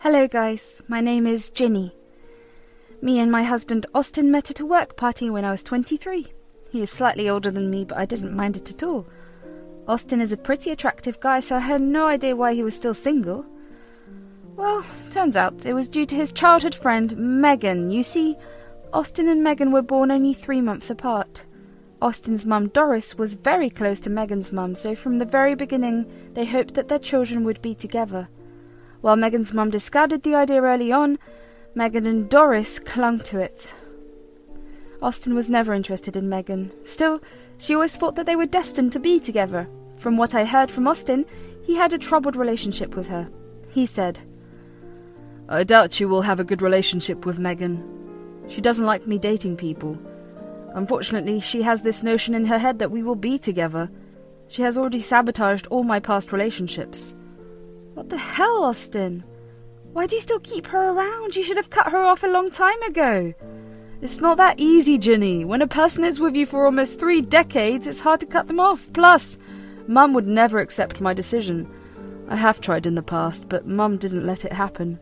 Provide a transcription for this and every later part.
Hello guys, my name is Ginny. Me and my husband Austin met at a work party when I was 23. He is slightly older than me, but I didn't mind it at all. Austin is a pretty attractive guy, so I had no idea why he was still single. Well, turns out it was due to his childhood friend Megan. You see, Austin and Megan were born only 3 months apart. Austin's mum Doris was very close to Megan's mum, so from the very beginning they hoped that their children would be together. While Megan's mum discarded the idea early on, Megan and Doris clung to it. Austin was never interested in Megan. Still, she always thought that they were destined to be together. From what I heard from Austin, he had a troubled relationship with her. He said, "I doubt you will have a good relationship with Megan. She doesn't like me dating people. Unfortunately, she has this notion in her head that we will be together. She has already sabotaged all my past relationships." What the hell, Austin? Why do you still keep her around? You should have cut her off a long time ago. It's not that easy, Ginny. When a person is with you for almost 3 decades, it's hard to cut them off. Plus, Mum would never accept my decision. I have tried in the past, but Mum didn't let it happen.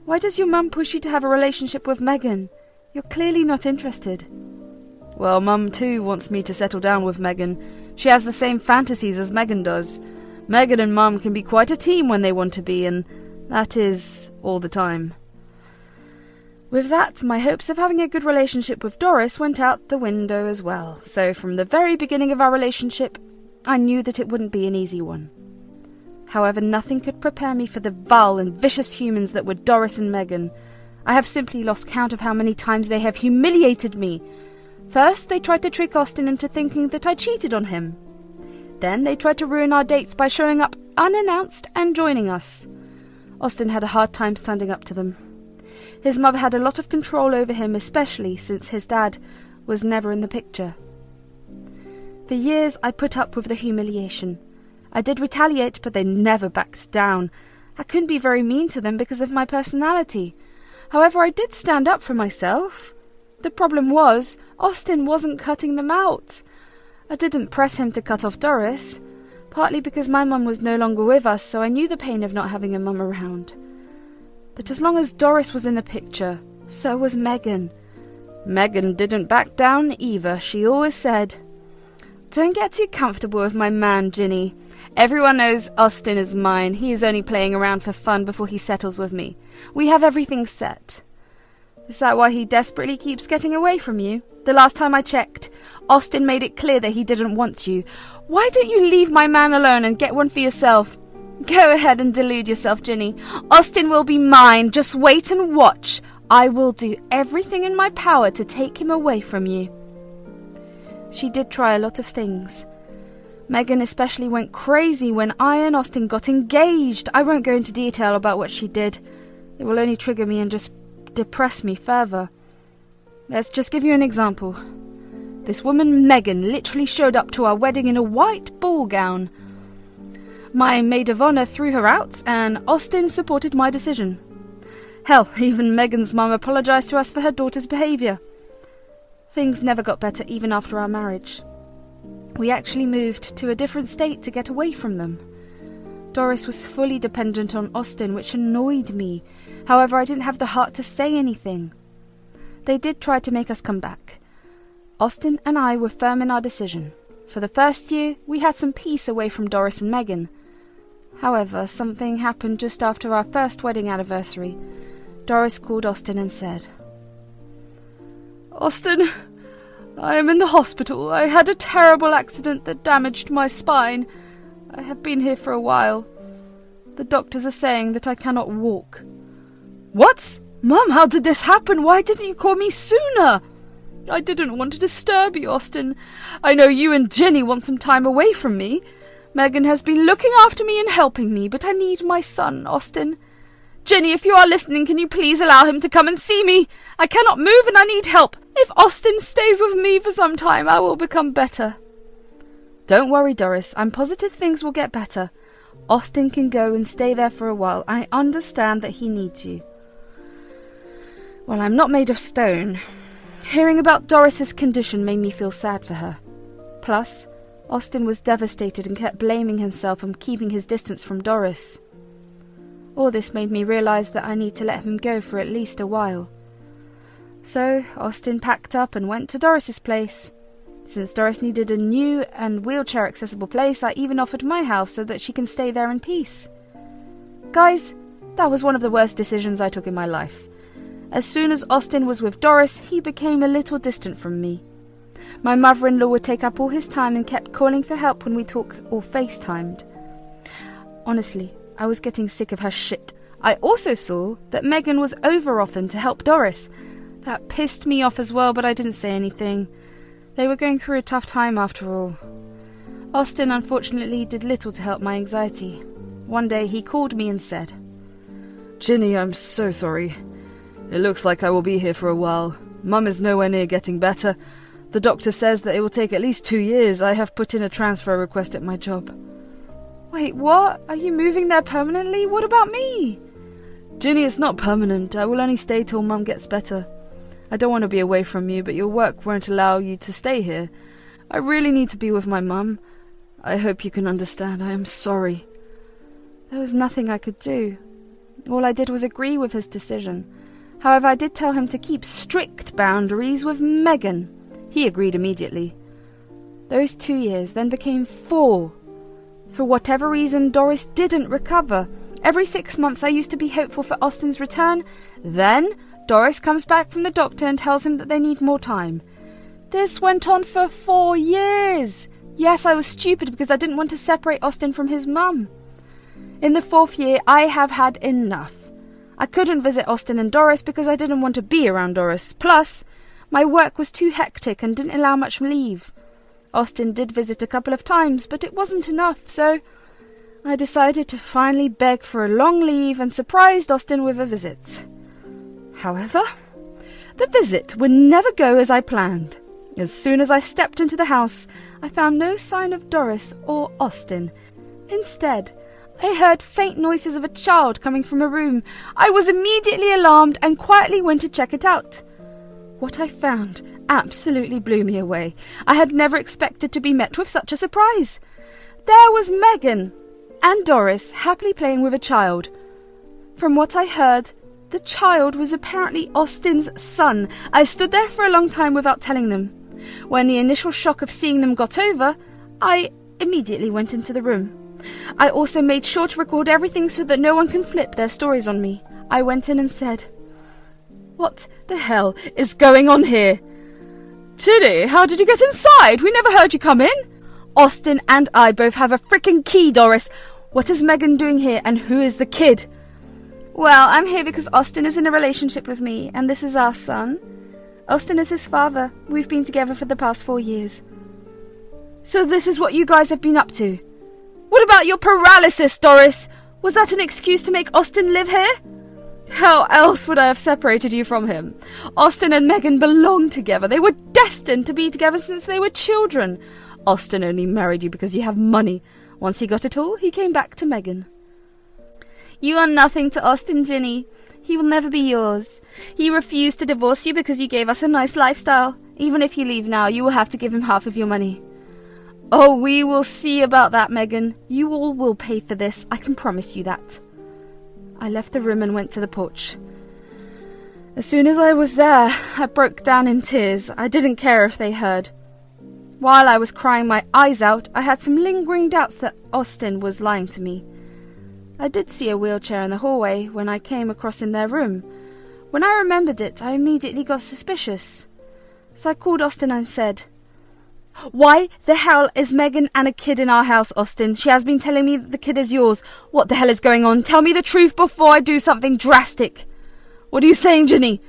Why does your mum push you to have a relationship with Megan? You're clearly not interested. Well, Mum too wants me to settle down with Megan. She has the same fantasies as Megan does. Megan and Mum can be quite a team when they want to be, and that is all the time. With that, my hopes of having a good relationship with Doris went out the window as well. So from the very beginning of our relationship, I knew that it wouldn't be an easy one. However, nothing could prepare me for the vile and vicious humans that were Doris and Megan. I have simply lost count of how many times they have humiliated me. First, they tried to trick Austin into thinking that I cheated on him. Then they tried to ruin our dates by showing up unannounced and joining us. Austin had a hard time standing up to them. His mother had a lot of control over him, especially since his dad was never in the picture. For years I put up with the humiliation. I did retaliate, but they never backed down. I couldn't be very mean to them because of my personality. However, I did stand up for myself. The problem was, Austin wasn't cutting them out. I didn't press him to cut off Doris, partly because my mum was no longer with us, so I knew the pain of not having a mum around. But as long as Doris was in the picture, so was Megan. Megan didn't back down either. She always said, "Don't get too comfortable with my man, Ginny. Everyone knows Austin is mine. He is only playing around for fun before he settles with me. We have everything set." Is that why he desperately keeps getting away from you? The last time I checked, Austin made it clear that he didn't want you. Why don't you leave my man alone and get one for yourself? Go ahead and delude yourself, Ginny. Austin will be mine. Just wait and watch. I will do everything in my power to take him away from you. She did try a lot of things. Megan especially went crazy when I and Austin got engaged. I won't go into detail about what she did. It will only trigger me and just depress me further. Let's just give you an example. This woman, Megan, literally showed up to our wedding in a white ball gown. My maid of honor threw her out, and Austin supported my decision. Hell, even Megan's mum apologized to us for her daughter's behavior. Things never got better even after our marriage. We actually moved to a different state to get away from them. Doris was fully dependent on Austin, which annoyed me. However, I didn't have the heart to say anything. They did try to make us come back. Austin and I were firm in our decision. For the first year, we had some peace away from Doris and Megan. However, something happened just after our first wedding anniversary. Doris called Austin and said, "Austin, I am in the hospital. I had a terrible accident that damaged my spine. I have been here for a while. The doctors are saying that I cannot walk." "What? Mum, how did this happen? Why didn't you call me sooner?" "I didn't want to disturb you, Austin. I know you and Ginny want some time away from me. Megan has been looking after me and helping me, but I need my son, Austin. Ginny, if you are listening, can you please allow him to come and see me? I cannot move and I need help. If Austin stays with me for some time, I will become better." "Don't worry, Doris. I'm positive things will get better. Austin can go and stay there for a while. I understand that he needs you." Well, I'm not made of stone. Hearing about Doris's condition made me feel sad for her. Plus, Austin was devastated and kept blaming himself and keeping his distance from Doris. All this made me realise that I need to let him go for at least a while. So Austin packed up and went to Doris's place. Since Doris needed a new and wheelchair-accessible place, I even offered my house so that she can stay there in peace. Guys, that was one of the worst decisions I took in my life. As soon as Austin was with Doris, he became a little distant from me. My mother-in-law would take up all his time and kept calling for help when we talked or FaceTimed. Honestly, I was getting sick of her shit. I also saw that Megan was over often to help Doris. That pissed me off as well, but I didn't say anything. They were going through a tough time after all. Austin unfortunately did little to help my anxiety. One day he called me and said, "Ginny, I'm so sorry. It looks like I will be here for a while. Mum is nowhere near getting better. The doctor says that it will take at least 2 years. I have put in a transfer request at my job." Wait, what? Are you moving there permanently? What about me? "Ginny, it's not permanent. I will only stay till Mum gets better. I don't want to be away from you, but your work won't allow you to stay here. I really need to be with my mum. I hope you can understand. I am sorry." There was nothing I could do. All I did was agree with his decision. However, I did tell him to keep strict boundaries with Megan. He agreed immediately. Those 2 years then became 4. For whatever reason, Doris didn't recover. Every 6 months I used to be hopeful for Austin's return. Then Doris comes back from the doctor and tells him that they need more time. This went on for 4 years. Yes, I was stupid because I didn't want to separate Austin from his mum. In the 4th year, I have had enough. I couldn't visit Austin and Doris because I didn't want to be around Doris. Plus, my work was too hectic and didn't allow much leave. Austin did visit a couple of times, but it wasn't enough, so I decided to finally beg for a long leave and surprised Austin with a visit. However, the visit would never go as I planned. As soon as I stepped into the house, I found no sign of Doris or Austin. Instead, I heard faint noises of a child coming from a room. I was immediately alarmed and quietly went to check it out. What I found absolutely blew me away. I had never expected to be met with such a surprise. There was Megan and Doris happily playing with a child. From what I heard, the child was apparently Austin's son. I stood there for a long time without telling them. When the initial shock of seeing them got over, I immediately went into the room. I also made sure to record everything so that no one can flip their stories on me. I went in and said, "What the hell is going on here?" "Ginny, how did you get inside? We never heard you come in." "Austin and I both have a freaking key, Doris. What is Megan doing here and who is the kid?" "Well, I'm here because Austin is in a relationship with me and this is our son. Austin is his father. We've been together for the past 4 years." "So this is what you guys have been up to? What about your paralysis, Doris? Was that an excuse to make Austin live here?" "How else would I have separated you from him? Austin and Megan belong together. They were destined to be together since they were children. Austin only married you because you have money. Once he got it all, he came back to Megan." "You are nothing to Austin, Ginny. He will never be yours. He refused to divorce you because you gave us a nice lifestyle. Even if you leave now, you will have to give him half of your money." "Oh, we will see about that, Megan. You all will pay for this. I can promise you that." I left the room and went to the porch. As soon as I was there, I broke down in tears. I didn't care if they heard. While I was crying my eyes out, I had some lingering doubts that Austin was lying to me. I did see a wheelchair in the hallway when I came across in their room. When I remembered it, I immediately got suspicious. So I called Austin and said, "Why the hell is Megan and a kid in our house, Austin? She has been telling me that the kid is yours. What the hell is going on? Tell me the truth before I do something drastic." "What are you saying, Ginny?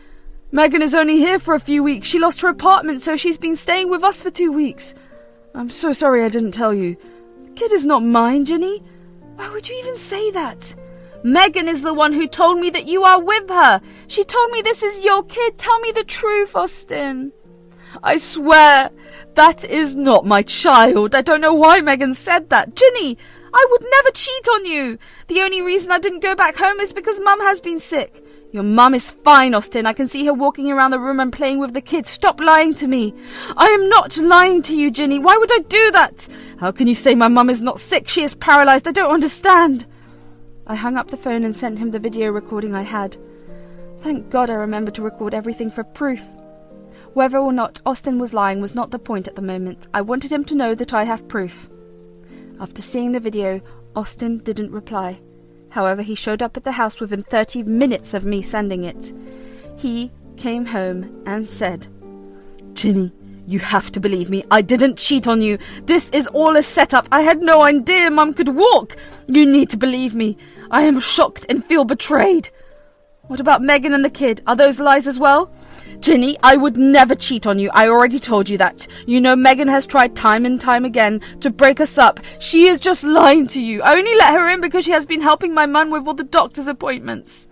Megan is only here for a few weeks. She lost her apartment, so she's been staying with us for 2 weeks. I'm so sorry I didn't tell you. The kid is not mine, Ginny. Why would you even say that?" "Megan is the one who told me that you are with her. She told me this is your kid. Tell me the truth, Austin." "I swear, that is not my child. I don't know why Megan said that. Ginny, I would never cheat on you. The only reason I didn't go back home is because Mum has been sick. Your mum is fine, Austin. I can see her walking around the room and playing with the kids. Stop lying to me." "I am not lying to you, Ginny. Why would I do that? How can you say my mum is not sick? She is paralyzed. I don't understand." I hung up the phone and sent him the video recording I had. Thank God I remembered to record everything for proof. Whether or not Austin was lying was not the point at the moment. I wanted him to know that I have proof. After seeing the video, Austin didn't reply. However, he showed up at the house within 30 minutes of me sending it. He came home and said, Ginny, you have to believe me. I didn't cheat on you. This is all a setup. I had no idea Mum could walk. You need to believe me. I am shocked and feel betrayed. What about Megan and the kid? Are those lies as well? Ginny, I would never cheat on you. I already told you that. You know Megan has tried time and time again to break us up. She is just lying to you. I only let her in because she has been helping my mum with all the doctor's appointments.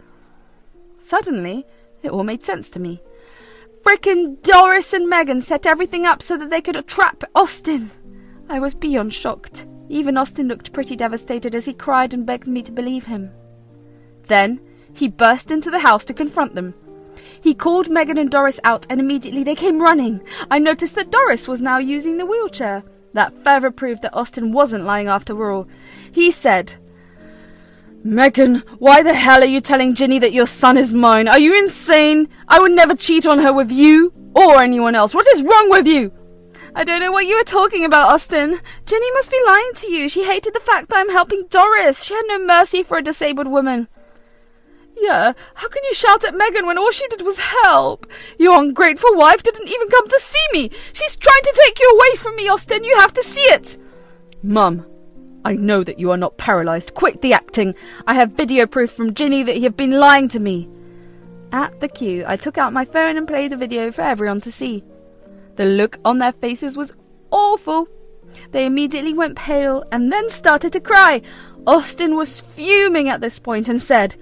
Suddenly, it all made sense to me. Frickin' Doris and Megan set everything up so that they could trap Austin. I was beyond shocked. Even Austin looked pretty devastated as he cried and begged me to believe him. Then, he burst into the house to confront them. He called Megan and Doris out and immediately they came running. I noticed that Doris was now using the wheelchair. That further proved that Austin wasn't lying after all. He said, Megan, why the hell are you telling Ginny that your son is mine? Are you insane? I would never cheat on her with you or anyone else. What is wrong with you? I don't know what you are talking about, Austin. Ginny must be lying to you. She hated the fact that I'm helping Doris. She had no mercy for a disabled woman. Yeah, how can you shout at Megan when all she did was help? Your ungrateful wife didn't even come to see me. She's trying to take you away from me, Austin. You have to see it. Mum, I know that you are not paralyzed. Quit the acting. I have video proof from Ginny that you have been lying to me. At the cue, I took out my phone and played the video for everyone to see. The look on their faces was awful. They immediately went pale and then started to cry. Austin was fuming at this point and said,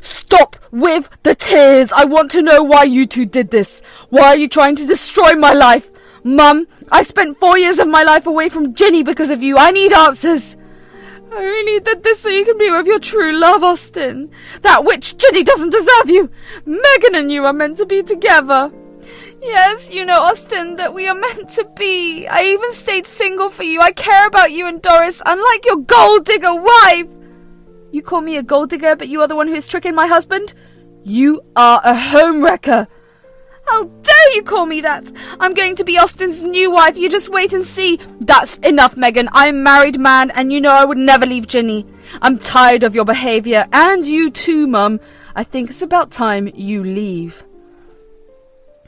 Stop with the tears. I want to know why you two did this. Why are you trying to destroy my life? Mum, I spent 4 years of my life away from Ginny because of you. I need answers. I only did this so you can be with your true love, Austin. That witch Ginny doesn't deserve you. Megan and you are meant to be together. Yes, you know, Austin, that we are meant to be. I even stayed single for you. I care about you and Doris, unlike your gold digger wife. You call me a gold digger, but you are the one who is tricking my husband? You are a home wrecker. How dare you call me that? I'm going to be Austin's new wife. You just wait and see. That's enough, Megan. I'm a married man, and you know I would never leave Ginny. I'm tired of your behaviour, and you too, Mum. I think it's about time you leave.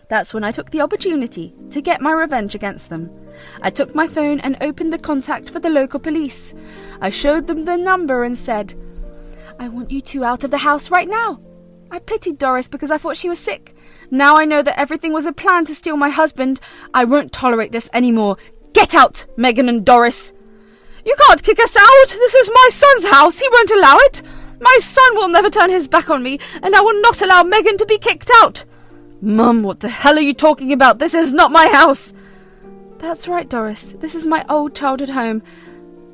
That's when I took the opportunity to get my revenge against them. I took my phone and opened the contact for the local police. I showed them the number and said, I want you two out of the house right now. I pitied Doris because I thought she was sick. Now I know that everything was a plan to steal my husband. I won't tolerate this anymore. Get out, Megan and Doris. You can't kick us out. This is my son's house. He won't allow it. My son will never turn his back on me, and I will not allow Megan to be kicked out. Mum, what the hell are you talking about? This is not my house. That's right, Doris. This is my old childhood home.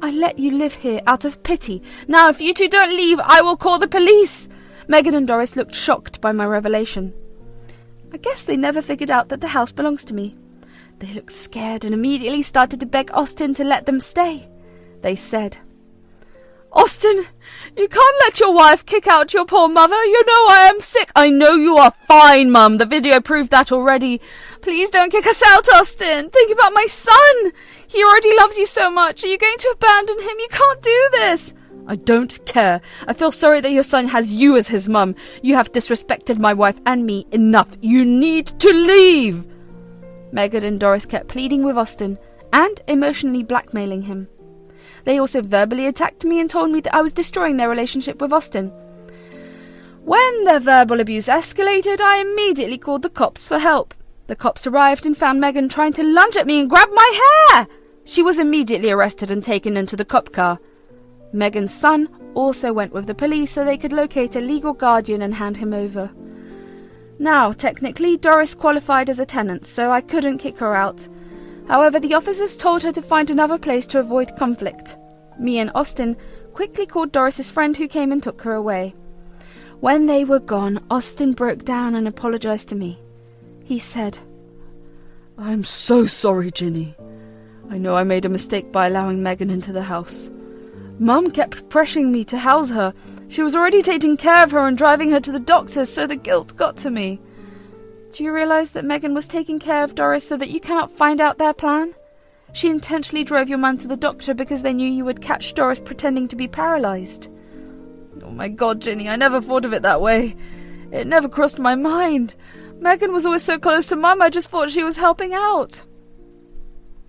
I let you live here out of pity. Now, if you two don't leave, I will call the police. Megan and Doris looked shocked by my revelation. I guess they never figured out that the house belongs to me. They looked scared and immediately started to beg Austin to let them stay. They said, Austin, you can't let your wife kick out your poor mother. You know I am sick. I know you are fine, Mum. The video proved that already. Please don't kick us out, Austin. Think about my son. He already loves you so much. Are you going to abandon him? You can't do this. I don't care. I feel sorry that your son has you as his mum. You have disrespected my wife and me enough. You need to leave. Megan and Doris kept pleading with Austin and emotionally blackmailing him. They also verbally attacked me and told me that I was destroying their relationship with Austin. When their verbal abuse escalated, I immediately called the cops for help. The cops arrived and found Megan trying to lunge at me and grab my hair. She was immediately arrested and taken into the cop car. Megan's son also went with the police so they could locate a legal guardian and hand him over. Now, technically, Doris qualified as a tenant, so I couldn't kick her out. However, the officers told her to find another place to avoid conflict. Me and Austin quickly called Doris's friend who came and took her away. When they were gone, Austin broke down and apologized to me. He said, I'm so sorry, Ginny. I know I made a mistake by allowing Megan into the house. Mum kept pressuring me to house her. She was already taking care of her and driving her to the doctor, so the guilt got to me. Do you realise that Megan was taking care of Doris so that you cannot find out their plan? She intentionally drove your mum to the doctor because they knew you would catch Doris pretending to be paralysed. Oh my God, Ginny, I never thought of it that way. It never crossed my mind. Megan was always so close to Mum, I just thought she was helping out.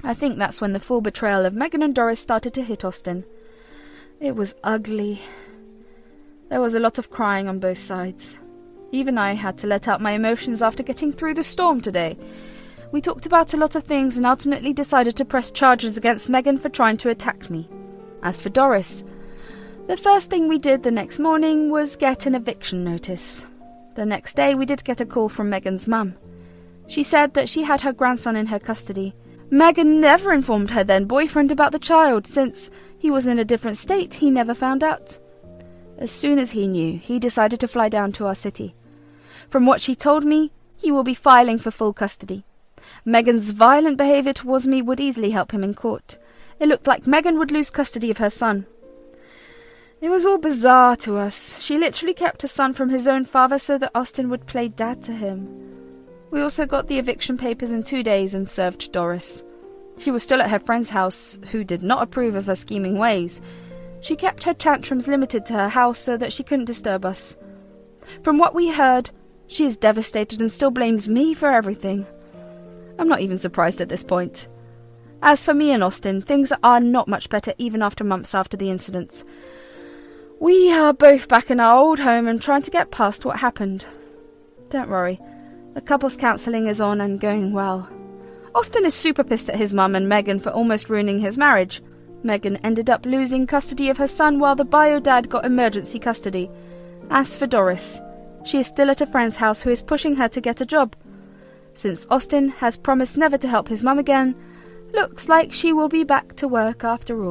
I think that's when the full betrayal of Megan and Doris started to hit Austin. It was ugly. There was a lot of crying on both sides. Even I had to let out my emotions after getting through the storm today. We talked about a lot of things and ultimately decided to press charges against Megan for trying to attack me. As for Doris, the first thing we did the next morning was get an eviction notice. The next day we did get a call from Megan's mum. She said that she had her grandson in her custody. Megan never informed her then boyfriend about the child. Since he was in a different state, he never found out. As soon as he knew, he decided to fly down to our city. From what she told me, he will be filing for full custody. Megan's violent behaviour towards me would easily help him in court. It looked like Megan would lose custody of her son. It was all bizarre to us. She literally kept her son from his own father so that Austin would play dad to him. We also got the eviction papers in 2 days and served Doris. She was still at her friend's house, who did not approve of her scheming ways. She kept her tantrums limited to her house so that she couldn't disturb us. From what we heard, she is devastated and still blames me for everything. I'm not even surprised at this point. As for me and Austin, things are not much better even after months after the incidents. We are both back in our old home and trying to get past what happened. Don't worry, the couple's counselling is on and going well. Austin is super pissed at his mum and Megan for almost ruining his marriage. Megan ended up losing custody of her son while the bio dad got emergency custody. As for Doris, she is still at a friend's house who is pushing her to get a job. Since Austin has promised never to help his mum again, looks like she will be back to work after all.